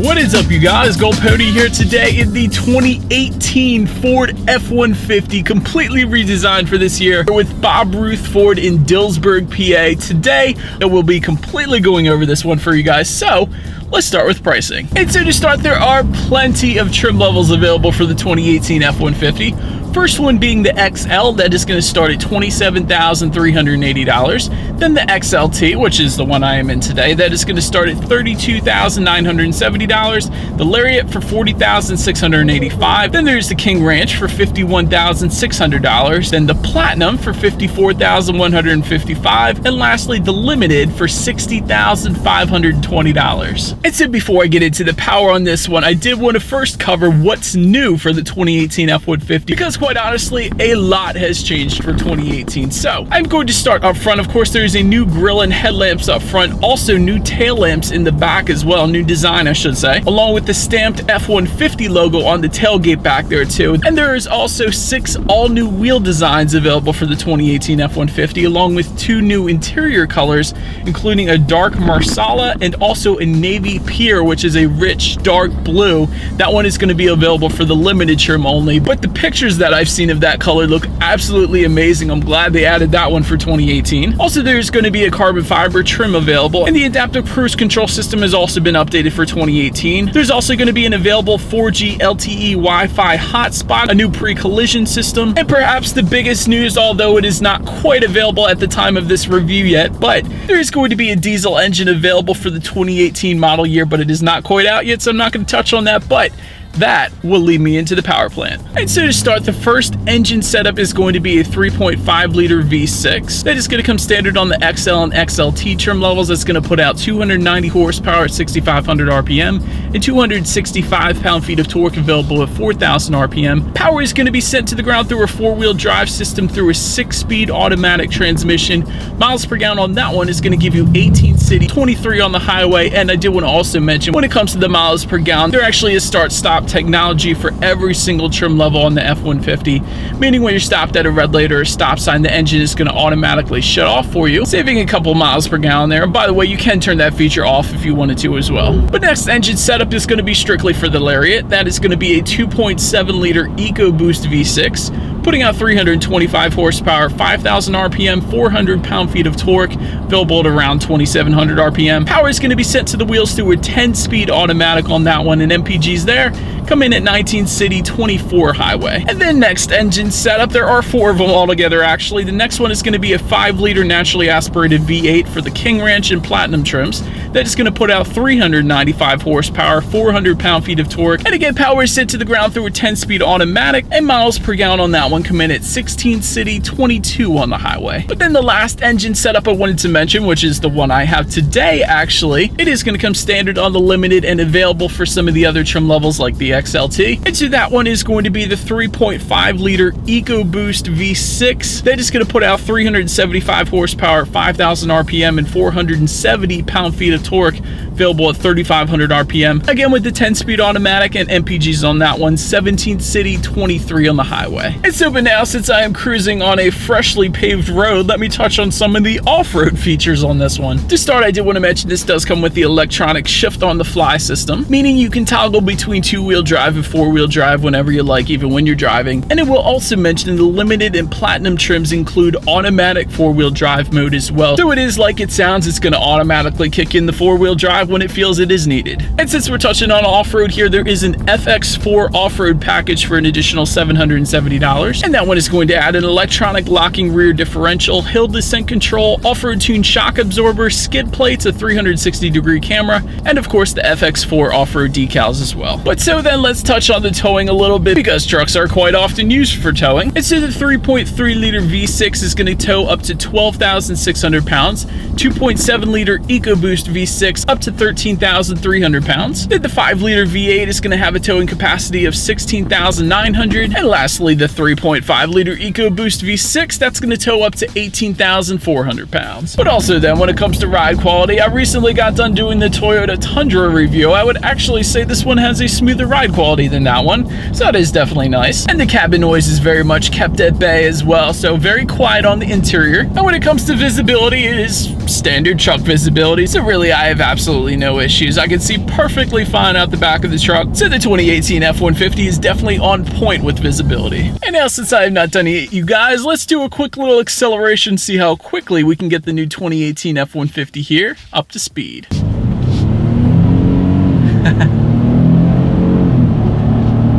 What is up, you guys? Gold Pony here today in the 2018 Ford F-150, completely redesigned for this year with Bob Ruth Ford in Dillsburg, PA. Today, we'll be completely going over this one for you guys, so let's start with pricing. And so to start, there are plenty of trim levels available for the 2018 F-150. First one being the XL, that is going to start at $27,380. Then the XLT, which is the one I am in today, that is going to start at $32,970. The Lariat for $40,685. Then there's the King Ranch for $51,600. Then the Platinum for $54,155. And lastly, the Limited for $60,520. And so before I get into the power on this one, I did want to first cover what's new for the 2018 F-150, because quite honestly, a lot has changed for 2018. So I'm going to start up front. Of course, there's a new grille and headlamps up front, also new tail lamps in the back as well, new design I should say, along with the stamped F-150 logo on the tailgate back there too. And there is also 6 all-new wheel designs available for the 2018 F-150, along with 2 new interior colors, including a dark Marsala and also a navy pier, which is a rich dark blue. That one is going to be available for the limited trim only, but the pictures that I've seen of that color look absolutely amazing. I'm glad they added that one for 2018. Also, there's going to be a carbon fiber trim available, and the adaptive cruise control system has also been updated for 2018. There's also going to be an available 4G LTE Wi-Fi hotspot, a new pre-collision system, and perhaps the biggest news, although it is not quite available at the time of this review yet, but there is going to be a diesel engine available for the 2018 model year, but it is not quite out yet, so I'm not going to touch on that, but that will lead me into the power plant. And so to start, the first engine setup is going to be a 3.5 liter V6 that is going to come standard on the XL and XLT trim levels. That's going to put out 290 horsepower at 6,500 RPM and 265 pound-feet of torque available at 4,000 RPM. Power is going to be sent to the ground through a 4-wheel drive system through a 6-speed automatic transmission. Miles per gallon on that one is going to give you 18 city, 23 on the highway. And I did want to also mention, when it comes to the miles per gallon, there actually is start-stop technology for every single trim level on the F-150, meaning when you're stopped at a red light or a stop sign, the engine is going to automatically shut off for you, saving a couple miles per gallon there. And by the way, you can turn that feature off if you wanted to as well. But next engine setup is going to be strictly for the Lariat. That is going to be a 2.7 liter EcoBoost V6, putting out 325 horsepower, 5,000 RPM, 400 pound-feet of torque, available at around 2,700 RPM. Power is going to be sent to the wheels through a 10-speed automatic on that one, and MPGs there come in at 19 city, 24 highway. And then next engine setup, there are 4 of them altogether actually. The next one is going to be a 5 liter naturally aspirated V8 for the King Ranch and Platinum trims. That is going to put out 395 horsepower, 400 pound-feet of torque. And again, power is sent to the ground through a 10-speed automatic, and miles per gallon on that one come in at 16 city, 22 on the highway. But then the last engine setup I wanted to mention, which is the one I have today actually, it is going to come standard on the Limited and available for some of the other trim levels like the XLT. And so that one is going to be the 3.5 liter EcoBoost V6 that is going to put out 375 horsepower, 5,000 RPM, and 470 pound-feet of torque, available at 3,500 RPM. Again, with the 10-speed automatic and MPGs on that one, 17 city, 23 on the highway. And so, but now, since I am cruising on a freshly paved road, let me touch on some of the off-road features on this one. To start, I did want to mention this does come with the electronic shift-on-the-fly system, meaning you can toggle between 2-wheel drive and 4-wheel drive whenever you like, even when you're driving. And it will also mention the Limited and Platinum trims include automatic 4-wheel drive mode as well. So it is like it sounds, it's going to automatically kick in the 4-wheel drive when it feels it is needed. And since we're touching on off-road here, there is an FX4 off-road package for an additional $770, and that one is going to add an electronic locking rear differential, hill descent control, off-road tuned shock absorber, skid plates, a 360-degree camera, and of course the FX4 off-road decals as well. But so then let's touch on the towing a little bit, because trucks are quite often used for towing. And so the 3.3 liter V6 is going to tow up to 12,600 pounds, 2.7 liter EcoBoost V6 up to 13,300 pounds. Then the 5 liter V8 is going to have a towing capacity of 16,900, and lastly the 3.5 liter EcoBoost V6, that's going to tow up to 18,400 pounds. But also then, when it comes to ride quality, I recently got done doing the Toyota Tundra review. I would actually say this one has a smoother ride ride quality than that one, so that is definitely nice. And the cabin noise is very much kept at bay as well, so very quiet on the interior. And when it comes to visibility, it is standard truck visibility, so really I have absolutely no issues. I can see perfectly fine out the back of the truck, so the 2018 F-150 is definitely on point with visibility. And now, since I have not done it, you guys, let's do a quick little acceleration, see how quickly we can get the new 2018 F-150 here up to speed.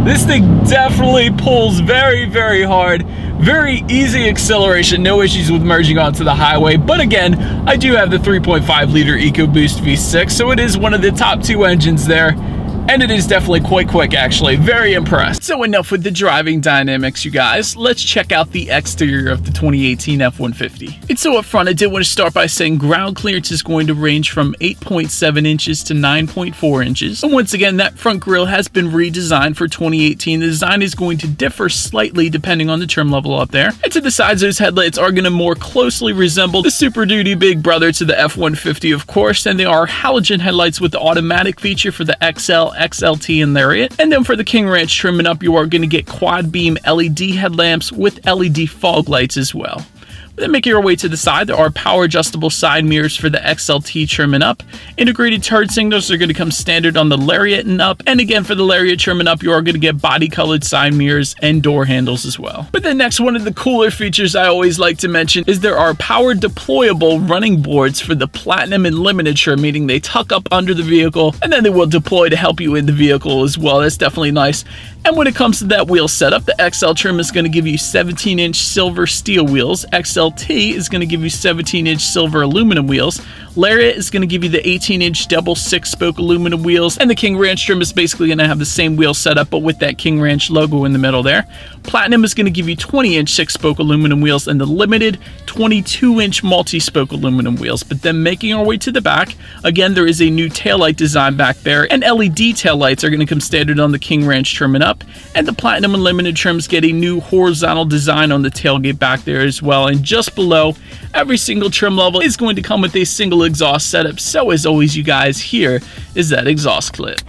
This thing definitely pulls very, very hard. Very easy acceleration, no issues with merging onto the highway. But again, I do have the 3.5 liter EcoBoost V6, so it is one of the top 2 engines there. And it is definitely quite quick, actually. Very impressed. So enough with the driving dynamics, you guys. Let's check out the exterior of the 2018 F-150. And so up front, I did want to start by saying ground clearance is going to range from 8.7 inches to 9.4 inches. And once again, that front grille has been redesigned for 2018. The design is going to differ slightly depending on the trim level up there. And to the sides, those headlights are going to more closely resemble the Super Duty big brother to the F-150, of course. And they are halogen headlights with the automatic feature for the XL, XLT, and Lariat. And then for the King Ranch trimming up, you are going to get quad beam LED headlamps with LED fog lights as well. Then making our way to the side, there are power adjustable side mirrors for the XLT trim and up. Integrated turn signals are going to come standard on the Lariat and up. And again, for the Lariat trim and up, you are going to get body colored side mirrors and door handles as well. But the next one of the cooler features I always like to mention is there are power deployable running boards for the Platinum and Limited trim, meaning they tuck up under the vehicle and then they will deploy to help you in the vehicle as well. That's definitely nice. And when it comes to that wheel setup, the XL trim is going to give you 17-inch silver steel wheels. XLT is going to give you 17-inch silver aluminum wheels. Lariat is going to give you the 18-inch double 6-spoke aluminum wheels. And the King Ranch trim is basically going to have the same wheel setup, but with that King Ranch logo in the middle there. Platinum is going to give you 20-inch 6-spoke aluminum wheels, and the Limited 22-inch multi-spoke aluminum wheels. But then making our way to the back, again, there is a new taillight design back there, and LED taillights are going to come standard on the King Ranch trim and up. And the Platinum and Limited trims get a new horizontal design on the tailgate back there as well. And just below, every single trim level is going to come with a single exhaust setup. So as always, you guys, here is that exhaust clip.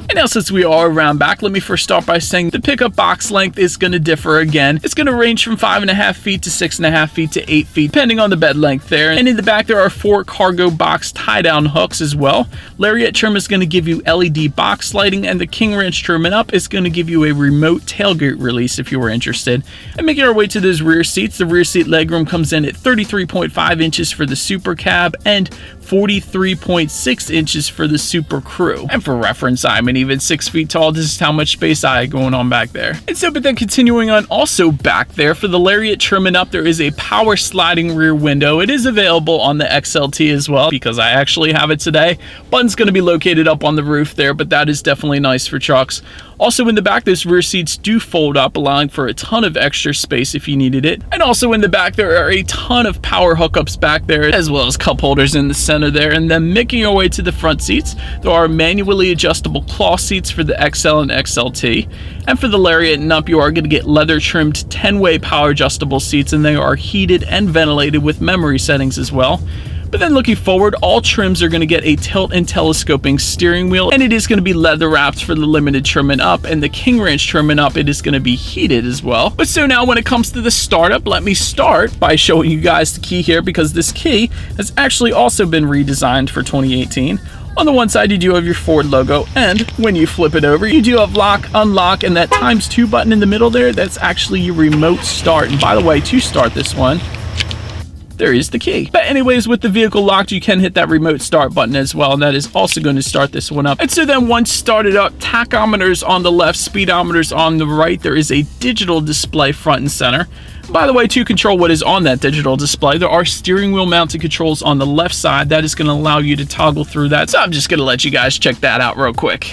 And now, since we are around back, let me first start by saying the pickup box length is going to differ again. It's going to range from 5.5 feet to 6.5 feet to 8 feet, depending on the bed length there. And in the back, there are 4 cargo box tie-down hooks as well. Lariat trim is going to give you LED box lighting, and the King Ranch trim and up is going to give you a remote tailgate release if you were interested. And making our way to those rear seats, the rear seat legroom comes in at 33.5 inches for the Super Cab and 43.6 inches for the Super Crew. And for reference, I'm an even 6 feet tall. This is how much space I had going on back there. And so, but then continuing on, also back there for the Lariat trim and up, there is a power sliding rear window. It is available on the XLT as well, because I actually have it today. Button's going to be located up on the roof there, but that is definitely nice for trucks. Also in the back, those rear seats do fold up, allowing for a ton of extra space if you needed it. And also in the back, there are a ton of power hookups back there, as well as cup holders in the center there. And then making your way to the front seats, there are manually adjustable cloth seats for the XL and XLT. And for the Lariat and up, you are going to get leather trimmed 10-way power adjustable seats, and they are heated and ventilated with memory settings as well. But then looking forward, all trims are going to get a tilt and telescoping steering wheel, and it is going to be leather wrapped for the Limited trim and up, and the King Ranch trim and up, it is going to be heated as well. But so now when it comes to the startup, let me start by showing you guys the key here, because this key has actually also been redesigned for 2018. On the one side, you do have your Ford logo, and when you flip it over, you do have lock, unlock, and that ×2 button in the middle there, that's actually your remote start. And by the way, to start this one, there is the key. But anyways, with the vehicle locked, you can hit that remote start button as well, and that is also going to start this one up. And so then once started up, tachometers on the left, speedometers on the right, there is a digital display front and center. By the way, to control what is on that digital display, there are steering wheel mounted controls on the left side. That is going to allow you to toggle through that. So I'm just going to let you guys check that out real quick.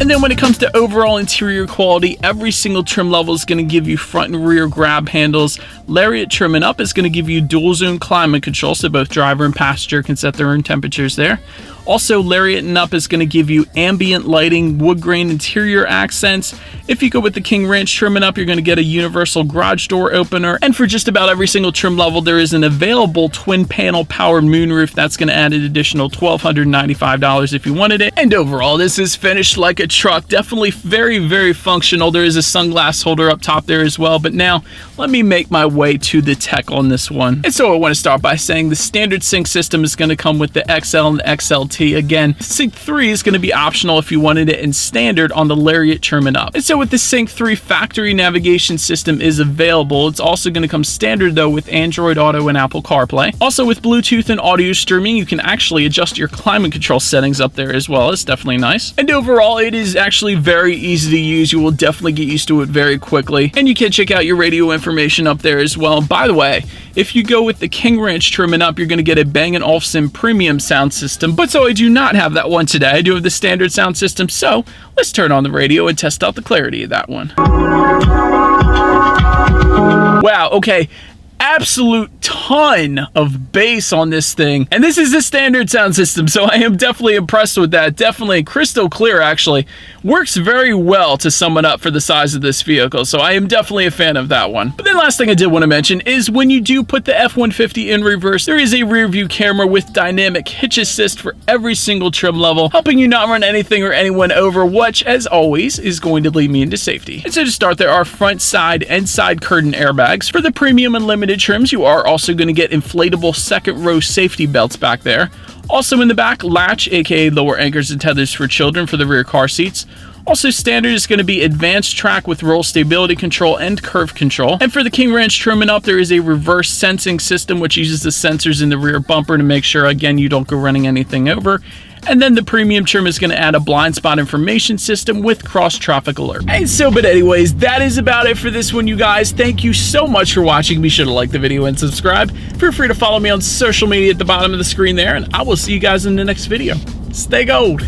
And then when it comes to overall interior quality, every single trim level is going to give you front and rear grab handles. Lariat trim and up is going to give you dual zone climate control, so both driver and passenger can set their own temperatures there. Also, Lariat and up is going to give you ambient lighting, wood grain interior accents. If you go with the King Ranch trim and up, you're going to get a universal garage door opener. And for just about every single trim level, there is an available twin panel powered moonroof. That's going to add an additional $1,295 if you wanted it. And overall, this is finished like a truck. Definitely very, very functional. There is a sunglass holder up top there as well. But now, let me make my way to the tech on this one. And so I want to start by saying the standard sync system is going to come with the XL and XLT. Again, Sync 3 is going to be optional if you wanted it in standard on the Lariat trim and up. And so with the Sync 3 factory navigation system is available. It's also going to come standard though with Android Auto and Apple CarPlay. Also with Bluetooth and audio streaming, you can actually adjust your climate control settings up there as well. It's definitely nice. And overall, it is actually very easy to use. You will definitely get used to it very quickly. And you can check out your radio information up there as well. By the way, if you go with the King Ranch trim and up, you're going to get a Bang & Olufsen premium sound system. But so I do not have that one today. I do have the standard sound system. So let's turn on the radio and test out the clarity of that one. Wow, okay. Absolute ton of bass on this thing, and this is a standard sound system, so I am definitely impressed with that. Definitely crystal clear, actually works very well to sum it up for the size of this vehicle, so I am definitely a fan of that one. But then last thing I did want to mention is when you do put the F-150 in reverse, there is a rear view camera with dynamic hitch assist for every single trim level, helping you not run anything or anyone over, which as always is going to lead me into safety. And so to start, there are front, side, and side curtain airbags. For the premium and limited trims, you are also going to get inflatable second row safety belts back there. Also in the back, latch, aka lower anchors and tethers for children for the rear car seats. Also standard is going to be advanced track with roll stability control and curve control. And for the King Ranch trim and up, there is a reverse sensing system which uses the sensors in the rear bumper to make sure, again, you don't go running anything over. And then the premium trim is going to add a blind spot information system with cross traffic alert. And so, but anyways, that is about it for this one, you guys. Thank you so much for watching. Be sure to like the video and subscribe. Feel free to follow me on social media at the bottom of the screen there, and I will see you guys in the next video. Stay gold.